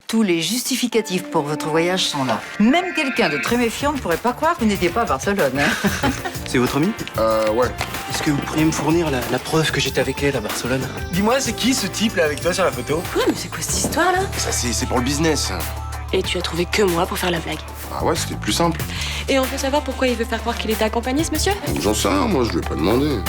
Tous les justificatifs pour votre voyage sont là. Même quelqu'un de très méfiant ne pourrait pas croire que vous n'étiez pas à Barcelone. Hein. C'est votre amie? Ouais. Est-ce que vous pourriez me fournir la preuve que j'étais avec elle à Barcelone? Dis-moi, c'est qui ce type là avec toi sur la photo? Quoi, mais c'est quoi cette histoire là? Ça, c'est pour le business. Et tu as trouvé que moi pour faire la blague. Ah ouais, c'était plus simple. Et on peut savoir pourquoi il veut faire croire qu'il était accompagné, ce monsieur? J'en sais rien, moi, je lui ai pas demandé.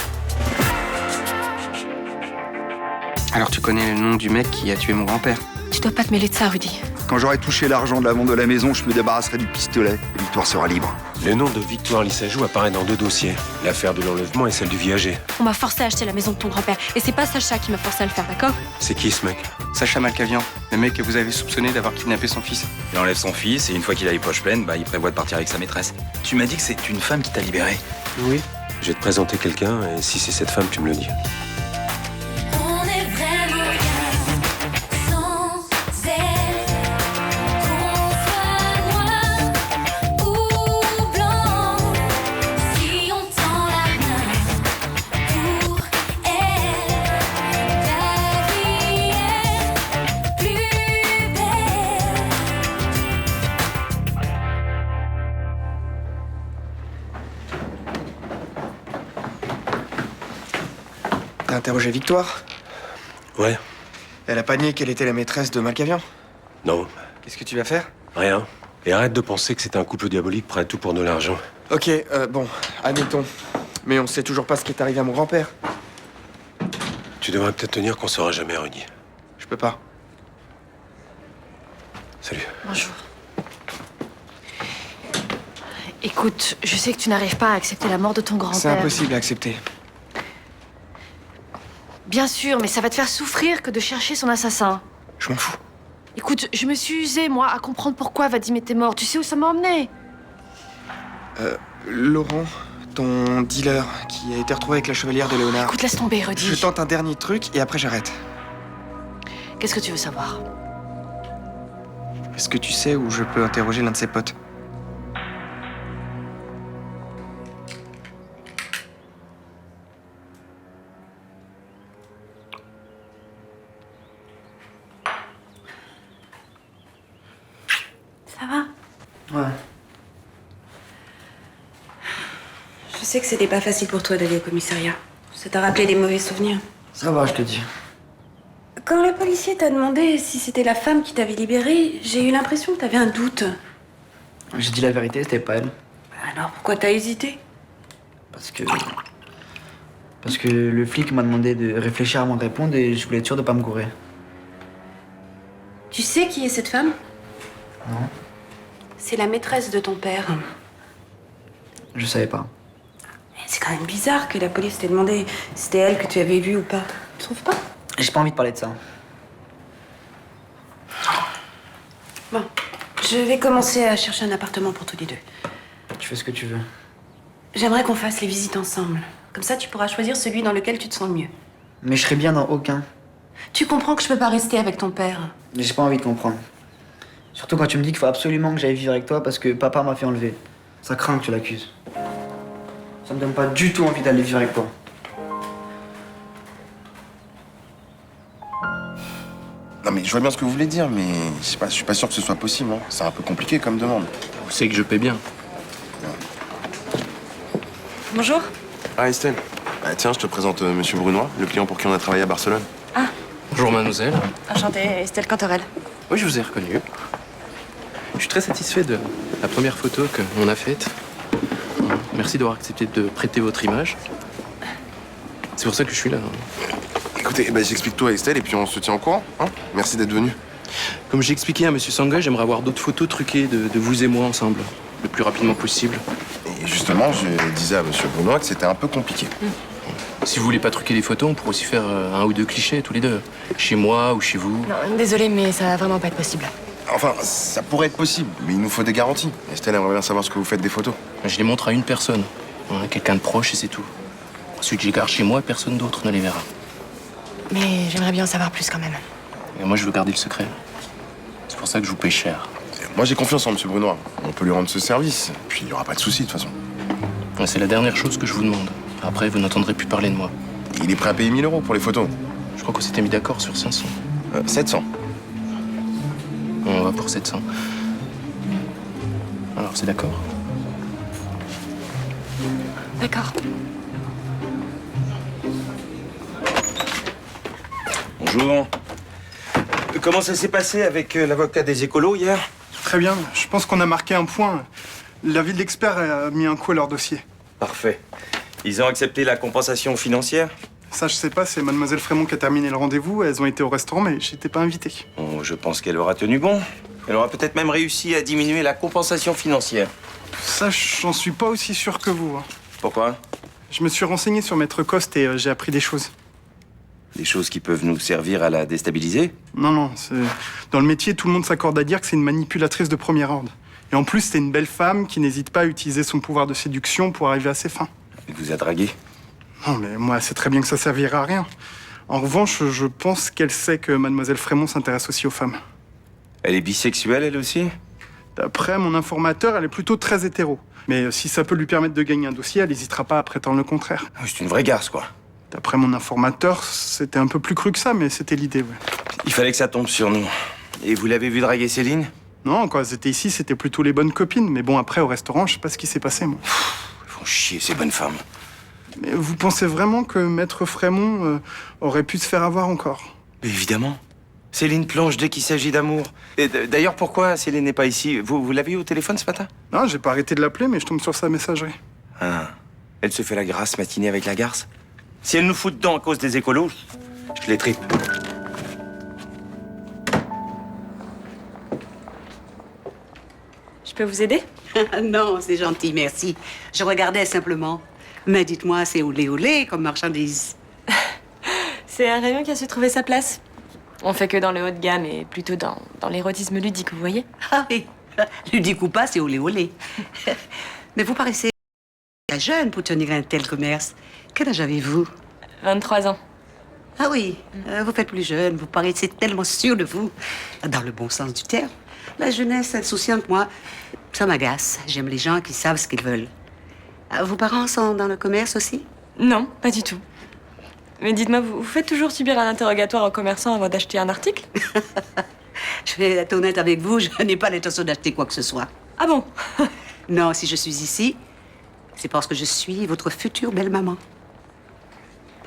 Alors tu connais le nom du mec qui a tué mon grand-père? Tu dois pas te mêler de ça, Rudy. Quand j'aurai touché l'argent de la vente de la maison, je me débarrasserai du pistolet. Et Victoire sera libre. Le nom de Victoire Lissajou apparaît dans 2 dossiers. L'affaire de l'enlèvement et celle du viager. On m'a forcé à acheter la maison de ton grand-père. Et c'est pas Sacha qui m'a forcé à le faire, d'accord? C'est qui ce mec? Sacha Malkavian, le mec que vous avez soupçonné d'avoir kidnappé son fils. Il enlève son fils et une fois qu'il a les poches pleines, il prévoit de partir avec sa maîtresse. Tu m'as dit que c'est une femme qui t'a libéré. Oui. Je vais te présenter quelqu'un et si c'est cette femme, tu me le dis. On est vraiment bien sans elle. Qu'on soit noir ou blanc, si on tend la main pour elle, la vie est plus belle. T'as interrogé Victoire? Ouais. Elle a pas nié qu'elle était la maîtresse de Malkavian? Non. Qu'est-ce que tu vas faire? Rien. Et arrête de penser que c'est un couple diabolique prêt à tout pour de l'argent. Ok, bon, admettons. Mais on sait toujours pas ce qui est arrivé à mon grand-père. Tu devrais peut-être te dire qu'on saura jamais, Rudy. Je peux pas. Salut. Bonjour. Écoute, je sais que tu n'arrives pas à accepter la mort de ton grand-père. C'est impossible à accepter. Bien sûr, mais ça va te faire souffrir que de chercher son assassin. Je m'en fous. Écoute, je me suis usée, moi, à comprendre pourquoi Vadim était mort. Tu sais où ça m'a emmené? Laurent, ton dealer, qui a été retrouvé avec la chevalière de Léonard. Écoute, laisse tomber, Rudy. Je tente un dernier truc et après j'arrête. Qu'est-ce que tu veux savoir? Est-ce que tu sais où je peux interroger l'un de ses potes? Ça va? Ouais. Je sais que c'était pas facile pour toi d'aller au commissariat. Ça t'a rappelé des mauvais souvenirs. Ça va, je te dis. Quand le policier t'a demandé si c'était la femme qui t'avait libérée, j'ai eu l'impression que t'avais un doute. J'ai dit la vérité, c'était pas elle. Alors pourquoi t'as hésité? Parce que le flic m'a demandé de réfléchir avant de répondre et je voulais être sûr de pas me gourer. Tu sais qui est cette femme? Non, C'est la maîtresse de ton père. je savais pas. C'est quand même bizarre que la police t'ait demandé si c'était elle que tu avais vue ou pas. Tu trouves pas? J'ai pas envie de parler de ça. Bon, je vais commencer à chercher un appartement pour tous les deux. Tu fais ce que tu veux. J'aimerais qu'on fasse les visites ensemble. Comme ça, tu pourras choisir celui dans lequel tu te sens le mieux. Mais je serais bien dans aucun. Tu comprends que je peux pas rester avec ton père. Mais j'ai pas envie de comprendre. Surtout quand tu me dis qu'il faut absolument que j'aille vivre avec toi parce que papa m'a fait enlever. Ça craint que tu l'accuses. Ça me donne pas du tout envie d'aller vivre avec toi. Non, mais je vois bien ce que vous voulez dire, mais je suis pas sûr que ce soit possible. Hein. C'est un peu compliqué comme demande. Vous savez que je paie bien. Bonjour. Ah, Estelle. Tiens, je te présente Monsieur Brunois, le client pour qui on a travaillé à Barcelone. Bonjour, mademoiselle. Enchantée, Estelle Cantorel. Oui, je vous ai reconnu. Je suis très satisfait de la première photo qu'on a faite. Merci d'avoir accepté de prêter votre image. C'est pour ça que je suis là. Écoutez, j'explique tout à Estelle et puis on se tient au courant. Hein. Merci d'être venu. Comme j'ai expliqué à Monsieur Sanga, j'aimerais avoir d'autres photos truquées de vous et moi ensemble, le plus rapidement possible. Et justement, je disais à Monsieur Brunois que c'était un peu compliqué. Si vous voulez pas truquer les photos, on pourrait aussi faire un ou deux clichés tous les deux. Chez moi ou chez vous. Non, désolée, mais ça va vraiment pas être possible. Enfin, ça pourrait être possible, mais il nous faut des garanties. Estelle aimerait bien savoir ce que vous faites des photos. Je les montre à une personne, quelqu'un de proche et c'est tout. Ensuite, je les garde chez moi et personne d'autre ne les verra. Mais j'aimerais bien en savoir plus quand même. Et moi, je veux garder le secret. C'est pour ça que je vous paye cher. Moi, j'ai confiance en Monsieur Brunois. On peut lui rendre ce service, puis il n'y aura pas de souci de toute façon. C'est la dernière chose que je vous demande. Après, vous n'entendrez plus parler de moi. Il est prêt à payer 1000 € pour les photos. Je crois qu'on s'était mis d'accord sur 500. 700. On va pour 700. Alors, c'est d'accord? D'accord. Bonjour. Comment ça s'est passé avec l'avocat des écolos hier? Très bien, je pense qu'on a marqué un point. L'avis de l'expert a mis un coup à leur dossier. Parfait. Ils ont accepté la compensation financière? Ça, je sais pas, c'est Mademoiselle Frémont qui a terminé le rendez-vous. Elles ont été au restaurant, mais j'étais pas invité. Bon, je pense qu'elle aura tenu bon. Elle aura peut-être même réussi à diminuer la compensation financière. Ça, j'en suis pas aussi sûr que vous. Hein. Pourquoi? Je me suis renseigné sur Maître Coste et j'ai appris des choses. Des choses qui peuvent nous servir à la déstabiliser? Non, c'est... Dans le métier, tout le monde s'accorde à dire que c'est une manipulatrice de premier ordre. Et en plus, c'est une belle femme qui n'hésite pas à utiliser son pouvoir de séduction pour arriver à ses fins. Elle vous a dragué? Non, mais moi, c'est très bien que ça servira à rien. En revanche, je pense qu'elle sait que Mademoiselle Frémont s'intéresse aussi aux femmes. Elle est bisexuelle, elle aussi? D'après mon informateur, elle est plutôt très hétéro. Mais si ça peut lui permettre de gagner un dossier, elle n'hésitera pas à prétendre le contraire. Ah, c'est une vraie garce, quoi. D'après mon informateur, c'était un peu plus cru que ça, mais c'était l'idée, ouais. Il fallait que ça tombe sur nous. Et vous l'avez vu draguer Céline? Non, quand elles étaient ici, c'était plutôt les bonnes copines. Mais bon, après, au restaurant, je sais pas ce qui s'est passé, moi. Ils font chier, ces bonnes femmes. Mais vous pensez vraiment que Maître Frémont aurait pu se faire avoir encore? Mais évidemment. Céline planche dès qu'il s'agit d'amour. Et d'ailleurs, pourquoi Céline n'est pas ici? Vous l'avez eu au téléphone ce matin? Non, j'ai pas arrêté de l'appeler, mais je tombe sur sa messagerie. Ah. Elle se fait la grasse matinée avec la garce? Si elle nous fout dedans à cause des écolos, je les tripe. Je peux vous aider? Non, c'est gentil, merci. Je regardais simplement. Mais dites-moi, c'est olé comme marchandise. C'est un rayon qui a su trouver sa place. On fait que dans le haut de gamme et plutôt dans l'érotisme ludique, vous voyez? Ah oui, ludique ou pas, c'est olé. Mais vous paraissez jeune pour tenir un tel commerce. Quel âge avez-vous? 23 ans. Ah oui, vous faites plus jeune, vous paraissez tellement sûr de vous. Dans le bon sens du terme. La jeunesse insouciante, moi, ça m'agace. J'aime les gens qui savent ce qu'ils veulent. Vos parents sont dans le commerce aussi? Non, pas du tout. Mais dites-moi, vous faites toujours subir un interrogatoire aux commerçants avant d'acheter un article? Je vais être honnête avec vous, je n'ai pas l'intention d'acheter quoi que ce soit. Ah bon? Non, si je suis ici, c'est parce que je suis votre future belle-maman.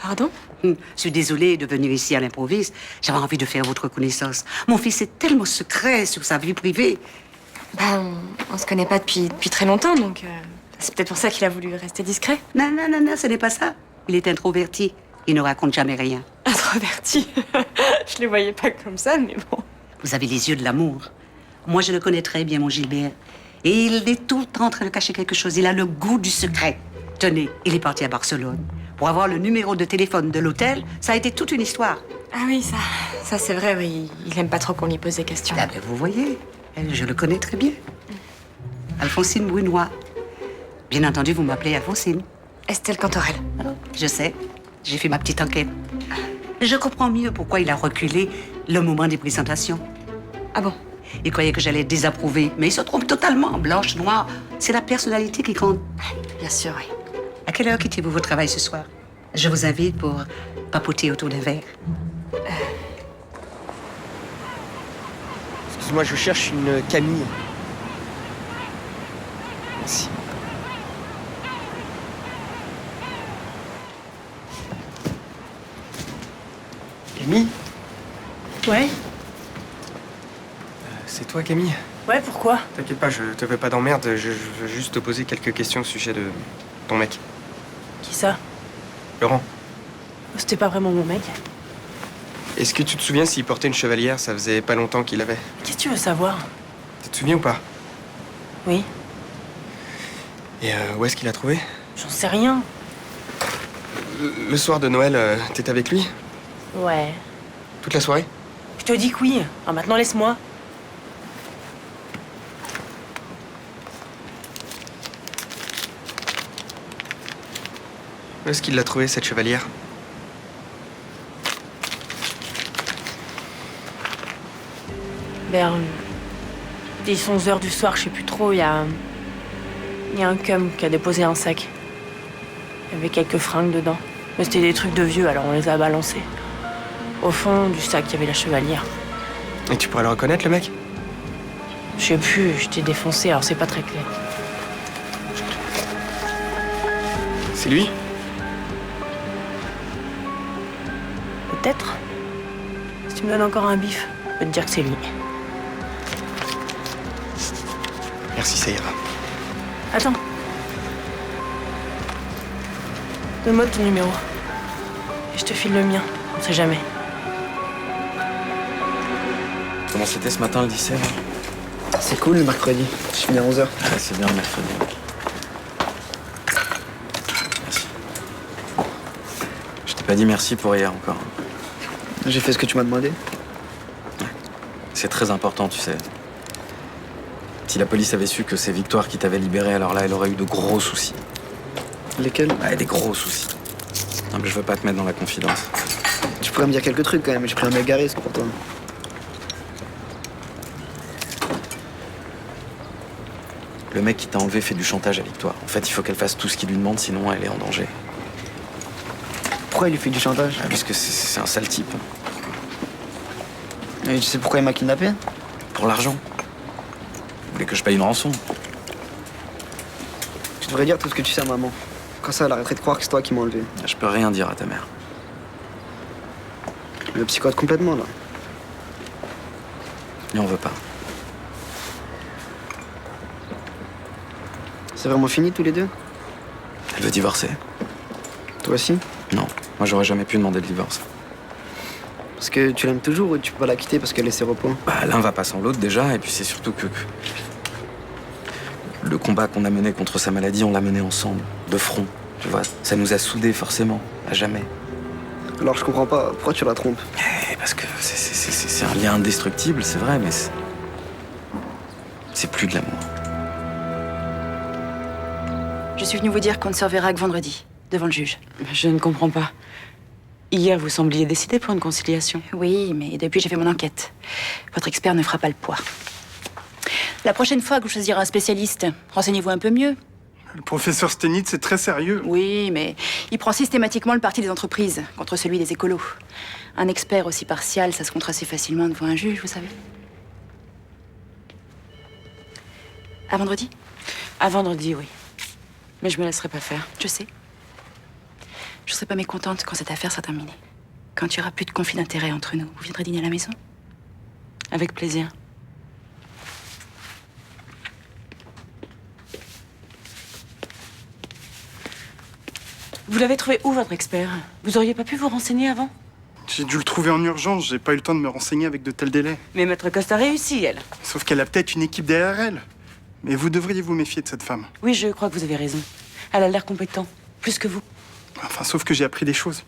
Pardon? Je suis désolée de venir ici à l'improviste. J'avais envie de faire votre connaissance. Mon fils est tellement secret sur sa vie privée. Ben, on se connaît pas depuis très longtemps, donc c'est peut-être pour ça qu'il a voulu rester discret. Non, ce n'est pas ça. Il est introverti. Il ne raconte jamais rien. Introverti? Je le voyais pas comme ça, mais bon. Vous avez les yeux de l'amour. Moi, je le connais très bien, mon Gilbert. Et il est tout le temps en train de cacher quelque chose. Il a le goût du secret. Tenez, il est parti à Barcelone. Pour avoir le numéro de téléphone de l'hôtel, ça a été toute une histoire. Ah oui, ça c'est vrai, oui. Il aime pas trop qu'on lui pose des questions. Ah ben, vous voyez, je le connais très bien. Alphonsine Brunois. Bien entendu, vous m'appelez Alphonsine. Estelle Cantorel. Je sais, j'ai fait ma petite enquête. Je comprends mieux pourquoi il a reculé le moment des présentations. Ah bon? Il croyait que j'allais désapprouver, mais il se trompe totalement. Blanche, noire, c'est la personnalité qui compte. Bien sûr, oui. À quelle heure quittez-vous votre travail ce soir? Je vous invite pour papoter autour d'un verre. Excuse-moi, je cherche une Camille. Merci. Camille? Ouais. C'est toi, Camille? Ouais, pourquoi? T'inquiète pas, je te fais pas d'emmerde. Je veux juste te poser quelques questions au sujet de ton mec. Qui ça? Laurent. C'était pas vraiment mon mec. Est-ce que tu te souviens s'il portait une chevalière? Ça faisait pas longtemps qu'il avait. Qu'est-ce que tu veux savoir? Tu te souviens ou pas? Oui. Et où est-ce qu'il a trouvé? J'en sais rien. Le soir de Noël, t'étais avec lui? Ouais. Toute la soirée? Je te dis que oui. Ah, maintenant, laisse-moi. Où est-ce qu'il l'a trouvée, cette chevalière? Vers 10-11 heures du soir, je sais plus trop, il y a un cum qui a déposé un sac. Il y avait quelques fringues dedans. Mais c'était des trucs de vieux, alors on les a balancés. Au fond du sac, il y avait la chevalière. Et tu pourrais le reconnaître, le mec? Je sais plus, je t'ai défoncé, alors c'est pas très clair. C'est lui? Peut-être. Si tu me donnes encore un bif, je peux te dire que c'est lui. Merci, ça ira. Attends. Donne-moi ton numéro. Et je te file le mien, on sait jamais. Comment c'était ce matin le 17? C'est cool le mercredi. Je finis à 11h. Ouais, c'est bien le mercredi. Merci. Je t'ai pas dit merci pour hier encore. J'ai fait ce que tu m'as demandé. C'est très important, tu sais. Si la police avait su que c'est Victoire qui t'avait libéré, alors là, elle aurait eu de gros soucis. Lesquels? Ouais, des gros soucis. Non, mais je veux pas te mettre dans la confidence. Tu pourrais me dire quelques trucs quand même, j'ai pris un méga risque pour toi. Le mec qui t'a enlevé fait du chantage à Victoire. En fait, il faut qu'elle fasse tout ce qu'il lui demande, sinon elle est en danger. Pourquoi il lui fait du chantage? Parce que c'est un sale type. Et tu sais pourquoi il m'a kidnappé? Pour l'argent. Il voulait que je paye une rançon. Tu devrais dire tout ce que tu sais à maman. Quand ça, elle arrêterait de croire que c'est toi qui m'as enlevé. Je peux rien dire à ta mère. Le psychote complètement, là. Et on veut pas. C'est vraiment fini tous les deux? Elle veut divorcer. Toi aussi? Non, moi j'aurais jamais pu demander le divorce. Parce que tu l'aimes toujours ou tu peux pas la quitter parce qu'elle est ses repos? Bah, l'un va pas sans l'autre déjà, et puis c'est surtout que le combat qu'on a mené contre sa maladie, on l'a mené ensemble, de front. Tu vois, ça nous a soudés forcément, à jamais. Alors je comprends pas, pourquoi tu la trompes? Parce que c'est un lien indestructible, c'est vrai, mais c'est plus de l'amour. Je suis venue vous dire qu'on ne se reverra que vendredi, devant le juge. Je ne comprends pas. Hier, vous sembliez décidé pour une conciliation. Oui, mais depuis, j'ai fait mon enquête. Votre expert ne fera pas le poids. La prochaine fois que vous choisirez un spécialiste, renseignez-vous un peu mieux. Le professeur Stenitz, c'est très sérieux. Oui, mais il prend systématiquement le parti des entreprises contre celui des écolos. Un expert aussi partial, ça se compte assez facilement devant un juge, vous savez. À vendredi? À vendredi, oui. Mais je me laisserai pas faire. Je sais. Je serai pas mécontente quand cette affaire sera terminée. Quand il n'y aura plus de conflit d'intérêts entre nous, vous viendrez dîner à la maison? Avec plaisir. Vous l'avez trouvé où, votre expert? Vous auriez pas pu vous renseigner avant? J'ai dû le trouver en urgence, j'ai pas eu le temps de me renseigner avec de tels délais. Mais Maître Coste a réussi, elle. Sauf qu'elle a peut-être une équipe derrière elle. Mais vous devriez vous méfier de cette femme. Oui, je crois que vous avez raison. Elle a l'air compétente, plus que vous. Enfin, sauf que j'ai appris des choses.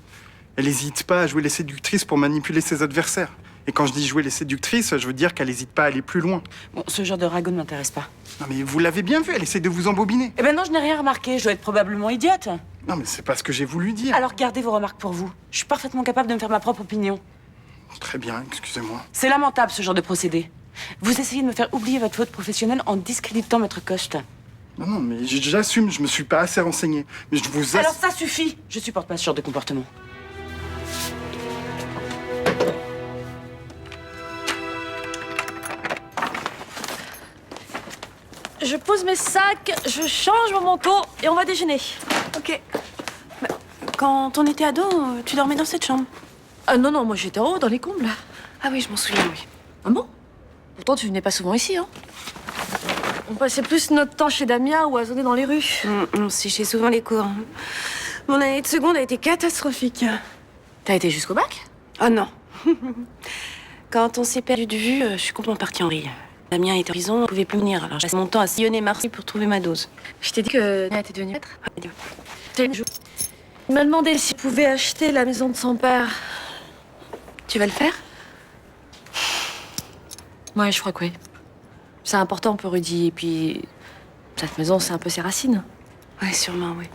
Elle n'hésite pas à jouer les séductrices pour manipuler ses adversaires. Et quand je dis jouer les séductrices, je veux dire qu'elle n'hésite pas à aller plus loin. Bon, ce genre de ragot ne m'intéresse pas. Non mais vous l'avez bien vu, elle essaie de vous embobiner. Eh ben non, je n'ai rien remarqué, je dois être probablement idiote. Non mais c'est pas ce que j'ai voulu dire. Alors gardez vos remarques pour vous. Je suis parfaitement capable de me faire ma propre opinion. Très bien, excusez-moi. C'est lamentable, ce genre de procédé. Vous essayez de me faire oublier votre faute professionnelle en discréditant Maître Coste. Non, mais j'assume, je me suis pas assez renseigné. Mais je vous Alors ça suffit. Je supporte pas ce genre de comportement. Je pose mes sacs, je change mon manteau et on va déjeuner. Ok. Bah, quand on était ado, tu dormais dans cette chambre? Ah non, non, moi j'étais en haut, dans les combles. Ah oui, je m'en souviens, oui. Ah bon? Pourtant, tu venais pas souvent ici, hein. On passait plus notre temps chez Damien ou à zoner dans les rues. On séchait souvent les cours. Mon année de seconde a été catastrophique. T'as été jusqu'au bac? Ah non. Quand on s'est perdu de vue, je suis complètement partie en vrille. Damien était en prison, on pouvait plus venir, alors j'ai passé mon temps à sillonner Marseille pour trouver ma dose. Je t'ai dit que Damien était devenu maître. Il m'a demandé s'il pouvait acheter la maison de son père. Tu vas le faire? Ouais, je crois que oui. C'est important pour Rudy, et puis cette maison, c'est un peu ses racines. Ouais, sûrement, oui.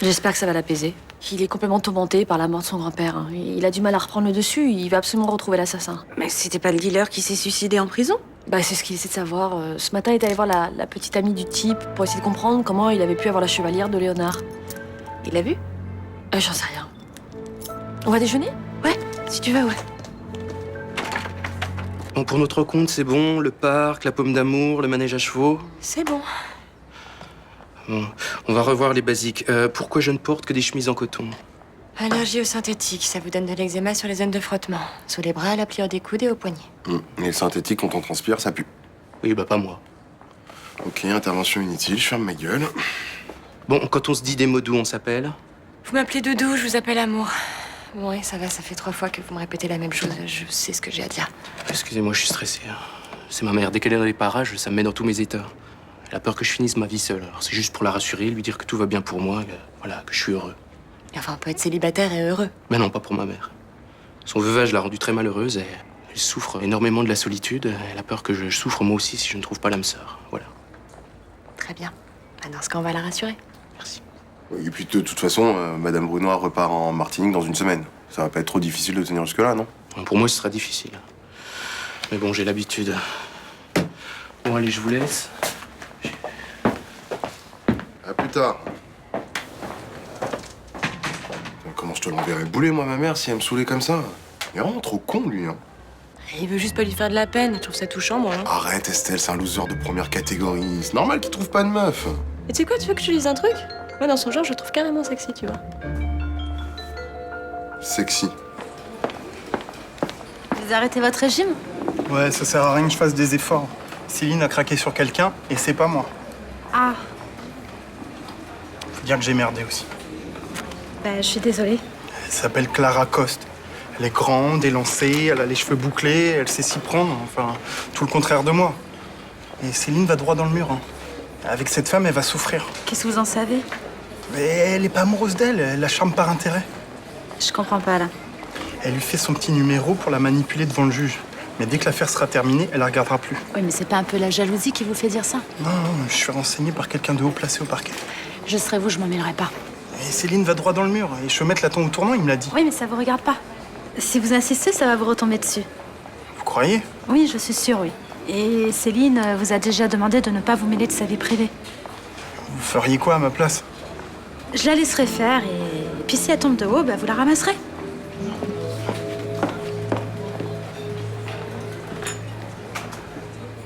J'espère que ça va l'apaiser. Il est complètement tourmenté par la mort de son grand-père. Hein. Il a du mal à reprendre le dessus, il va absolument retrouver l'assassin. Mais c'était pas le dealer qui s'est suicidé en prison? Bah, c'est ce qu'il essaie de savoir. Ce matin, il est allé voir la petite amie du type pour essayer de comprendre comment il avait pu avoir la chevalière de Léonard. Il l'a vu? J'en sais rien. On va déjeuner? Ouais, si tu veux, ouais. Bon, pour notre compte, c'est bon. Le parc, la pomme d'amour, le manège à chevaux. C'est bon. Bon, on va revoir les basiques. Pourquoi je ne porte que des chemises en coton? Allergie au synthétique, ça vous donne de l'eczéma sur les zones de frottement. Sous les bras, à la pliure des coudes et aux poignets. Et le synthétique, quand on transpire, ça pue. Oui, bah pas moi. Ok, intervention inutile, je ferme ma gueule. Bon, quand on se dit des mots doux, on s'appelle? Vous m'appelez Doudou, je vous appelle Amour. Ouais, ça va, ça fait 3 fois que vous me répétez la même chose. Je sais ce que j'ai à dire. Excusez-moi, je suis stressé. C'est ma mère. Dès qu'elle est dans les parages, ça me met dans tous mes états. Elle a peur que je finisse ma vie seule. Alors c'est juste pour la rassurer, lui dire que tout va bien pour moi, voilà, que je suis heureux. Et enfin, on peut être célibataire et heureux. Mais non, pas pour ma mère. Son veuvage l'a rendue très malheureuse et elle souffre énormément de la solitude. Elle a peur que je souffre moi aussi si je ne trouve pas l'âme sœur. Voilà. Très bien. Dans ce cas, on va la rassurer. Merci. Et puis de toute façon, Madame Brunois repart en Martinique dans une semaine. Ça va pas être trop difficile de tenir jusque-là, non? Pour moi, ce sera difficile. Mais bon, j'ai l'habitude. Bon, allez, je vous laisse. À plus tard. Comment je te l'enverrais bouler, moi, ma mère, si elle me saoulait comme ça? Il est vraiment trop con, lui, hein. Il veut juste pas lui faire de la peine. Je trouve ça touchant, moi. Arrête, Estelle, c'est un loser de première catégorie. C'est normal qu'il trouve pas de meuf. Et tu sais quoi, tu veux que je te dise un truc? Moi, dans son genre, je le trouve carrément sexy, tu vois. Sexy. Vous arrêtez votre régime? Ouais, ça sert à rien que je fasse des efforts. Céline a craqué sur quelqu'un et c'est pas moi. Ah, Faut dire que j'ai merdé aussi. bah, je suis désolée. Elle s'appelle Clara Coste. Elle est grande, élancée, elle a les cheveux bouclés, elle sait s'y prendre. Enfin, tout le contraire de moi. Et Céline va droit dans le mur. Hein. Avec cette femme, elle va souffrir. Qu'est-ce que vous en savez? Mais elle est pas amoureuse d'elle, elle la charme par intérêt. Je comprends pas, là. Elle lui fait son petit numéro pour la manipuler devant le juge. Mais dès que l'affaire sera terminée, elle la regardera plus. Oui, mais c'est pas un peu la jalousie qui vous fait dire ça? Non, je suis renseigné par quelqu'un de haut placé au parquet. Je serais vous, je m'en mêlerais pas. Et Céline va droit dans le mur. Et Chaumette l'attend au tournant, il me l'a dit. Oui, mais ça vous regarde pas. Si vous insistez, ça va vous retomber dessus. Vous croyez? Oui, je suis sûre, oui. Et Céline vous a déjà demandé de ne pas vous mêler de sa vie privée. Vous feriez quoi à ma place? Je la laisserai faire et puis si elle tombe de haut, bah, vous la ramasserez.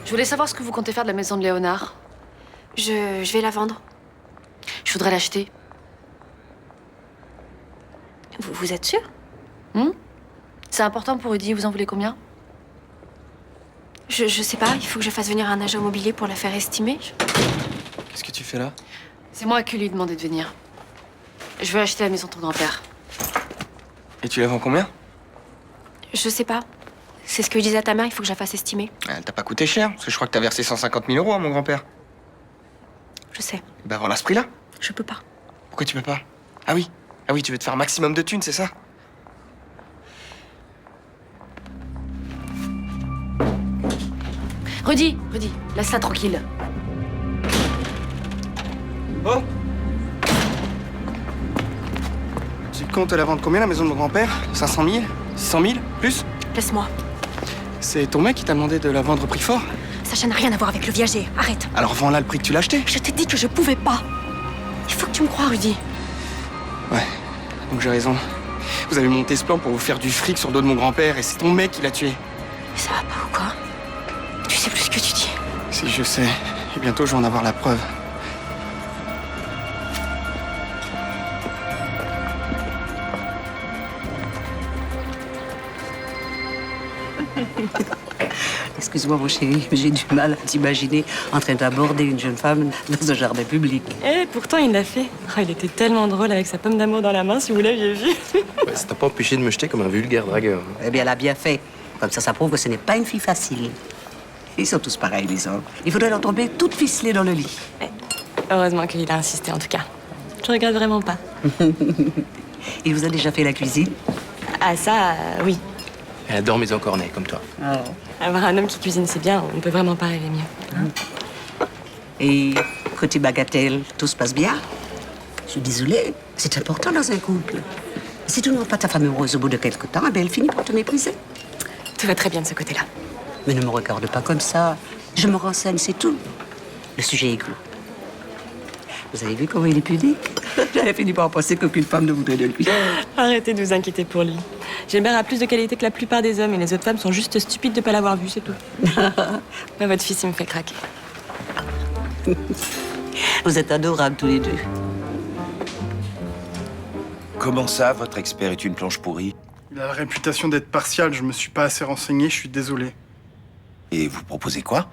Je voulais savoir ce que vous comptez faire de la maison de Léonard. Je vais la vendre. Je voudrais l'acheter. Vous êtes sûr? C'est important pour Rudy, vous en voulez combien? Je sais pas, il faut que je fasse venir un agent immobilier pour la faire estimer. Qu'est-ce que tu fais là? C'est moi qui lui ai demandé de venir. Je veux acheter la maison de ton grand-père. Et tu la vends combien? Je sais pas. C'est ce que je disais à ta mère, il faut que je la fasse estimer. Elle t'a pas coûté cher, parce que je crois que t'as versé 150 000 euros à mon grand-père. Je sais. Bah voilà ce prix-là. Je peux pas. Pourquoi tu peux pas? Ah oui, tu veux te faire un maximum de thunes, c'est ça? Rudy, laisse-la tranquille. Oh! Tu comptes la vendre combien, la maison de mon grand-père? 500 000? 600 000? Plus? Laisse-moi. C'est ton mec qui t'a demandé de la vendre au prix fort? Ça n'a rien à voir avec le viager. Arrête. Alors vends-la le prix que tu l'as acheté. Je t'ai dit que je pouvais pas. Il faut que tu me crois, Rudy. Ouais, donc j'ai raison. Vous avez monté ce plan pour vous faire du fric sur le dos de mon grand-père et c'est ton mec qui l'a tué. Mais ça va pas ou quoi? Tu sais plus ce que tu dis. Si, je sais. Et bientôt, je vais en avoir la preuve. Excuse-moi, mon chéri, mais j'ai du mal à t'imaginer en train d'aborder une jeune femme dans un jardin public. Eh, pourtant, il l'a fait. Oh, il était tellement drôle avec sa pomme d'amour dans la main, si vous l'aviez vu. Ouais, ça t'a pas empêché de me jeter comme un vulgaire dragueur. Eh bien, elle a bien fait. Comme ça prouve que ce n'est pas une fille facile. Ils sont tous pareils, les hommes. Il faudrait leur tomber toutes ficelées dans le lit. Heureusement qu'il a insisté, en tout cas. Je regrette vraiment pas. Il vous a déjà fait la cuisine? Ah, ça, oui. Elle adore mes encornets, comme toi. Avoir un homme qui cuisine, c'est bien. On peut vraiment pas rêver mieux. Et côté bagatelle, tout se passe bien? Je suis désolée, c'est important dans un couple. Si tu ne rends pas ta femme heureuse au bout de quelque temps, eh bien, elle finit par te mépriser. Tout va très bien de ce côté-là. Mais ne me regarde pas comme ça. Je me renseigne, c'est tout. Le sujet est clos. Vous avez vu comment il est pudique? J'avais fini par penser qu'aucune femme ne voudrait de lui. Arrêtez de vous inquiéter pour lui. Gilbert a plus de qualité que la plupart des hommes et les autres femmes sont juste stupides de pas l'avoir vu, c'est tout. Ouais, votre fils, il me fait craquer. Vous êtes adorables tous les deux. Comment ça, votre expert est une planche pourrie? Il a la réputation d'être partial, je me suis pas assez renseigné, je suis désolé. Et vous proposez quoi?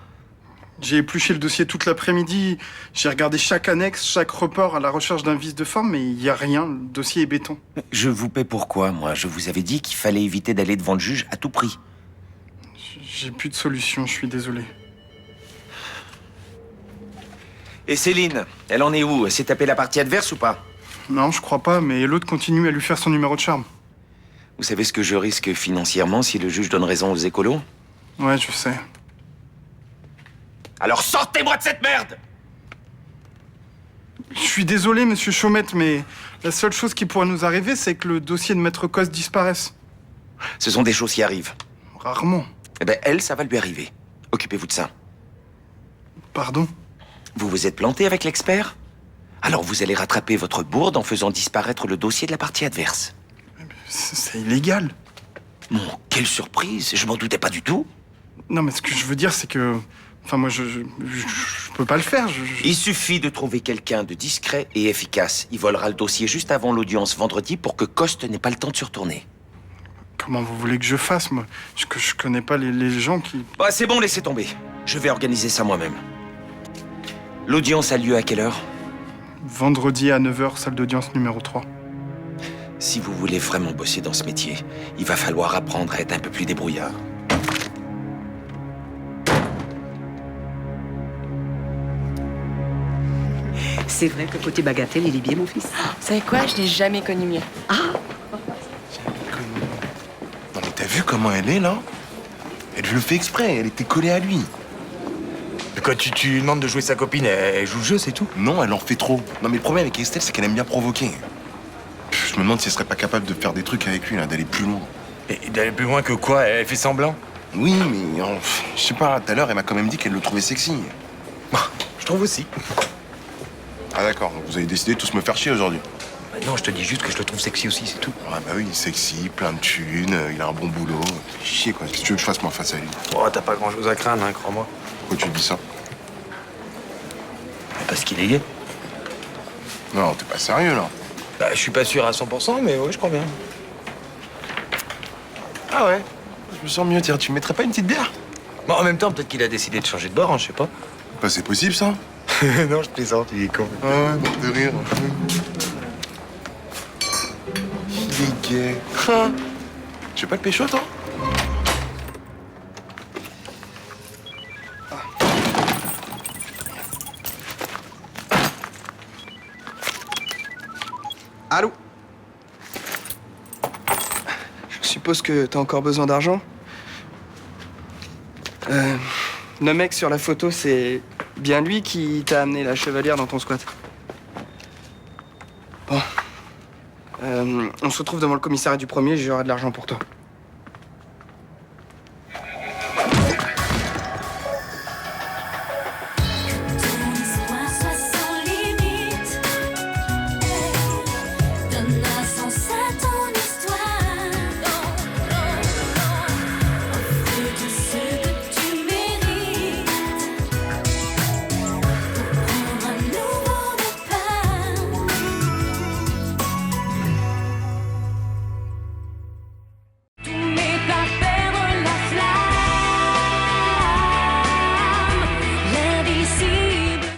J'ai épluché le dossier toute l'après-midi, j'ai regardé chaque annexe, chaque report à la recherche d'un vice de forme, mais il y a rien, le dossier est béton. Je vous paie pourquoi, moi? Je vous avais dit qu'il fallait éviter d'aller devant le juge à tout prix. J'ai plus de solution, je suis désolé. Et Céline, elle en est où? Elle s'est tapée la partie adverse ou pas? Non, je crois pas, mais l'autre continue à lui faire son numéro de charme. Vous savez ce que je risque financièrement si le juge donne raison aux écolos? Ouais, je sais. Alors sortez-moi de cette merde! Je suis désolé, monsieur Chaumette, mais la seule chose qui pourrait nous arriver, c'est que le dossier de Maître Coste disparaisse. Ce sont des choses qui arrivent. Rarement. Eh ben, elle, ça va lui arriver. Occupez-vous de ça. Pardon? Vous vous êtes planté avec l'expert? Alors vous allez rattraper votre bourde en faisant disparaître le dossier de la partie adverse. C'est illégal. Bon, quelle surprise! Je m'en doutais pas du tout. Non, mais ce que je veux dire, c'est que... Enfin, moi, je peux pas le faire. Il suffit de trouver quelqu'un de discret et efficace. Il volera le dossier juste avant l'audience vendredi pour que Coste n'ait pas le temps de se retourner. Comment vous voulez que je fasse, moi? Je connais pas les gens qui... Bah, c'est bon, laissez tomber. Je vais organiser ça moi-même. L'audience a lieu à quelle heure? Vendredi à 9h, salle d'audience numéro 3. Si vous voulez vraiment bosser dans ce métier, il va falloir apprendre à être un peu plus débrouillard. C'est vrai que côté bagatelle, il est bien, mon fils. Vous savez quoi? Je n'ai jamais connu mieux. Non mais t'as vu comment elle est, là? Elle le fait exprès, elle était collée à lui. Quand tu lui demandes de jouer sa copine, elle joue le jeu, c'est tout? Non, elle en fait trop. Non mais le problème avec Estelle, c'est qu'elle aime bien provoquer. Je me demande si elle serait pas capable de faire des trucs avec lui, là, d'aller plus loin. Et d'aller plus loin que quoi? Elle fait semblant? Oui, mais je sais pas, tout à l'heure, elle m'a quand même dit qu'elle le trouvait sexy. Je trouve aussi. Ah d'accord, vous avez décidé de tous me faire chier aujourd'hui. Bah non, je te dis juste que je le trouve sexy aussi, c'est tout. Ah bah oui, sexy, plein de thunes, il a un bon boulot. Chier quoi, qu'est-ce que tu veux que je fasse moi face à lui? Oh, t'as pas grand-chose à craindre, hein, crois-moi. Pourquoi tu dis ça? Parce qu'il est gay. Non, t'es pas sérieux là. Bah, je suis pas sûr à 100%, mais ouais, je crois bien. Ah ouais, je me sens mieux, tiens, tu me mettrais pas une petite bière? Bon, en même temps, peut-être qu'il a décidé de changer de bord, hein, je sais pas. Bah c'est possible ça. Non, je plaisante, il est con. Ah ouais, donc de rire. Il est gay. Tu veux pas le pécho, toi? Allô? Je suppose que t'as encore besoin d'argent? Le mec sur la photo, c'est bien lui qui t'a amené la chevalière dans ton squat. Bon. On se retrouve devant le commissariat du premier, j'aurai de l'argent pour toi.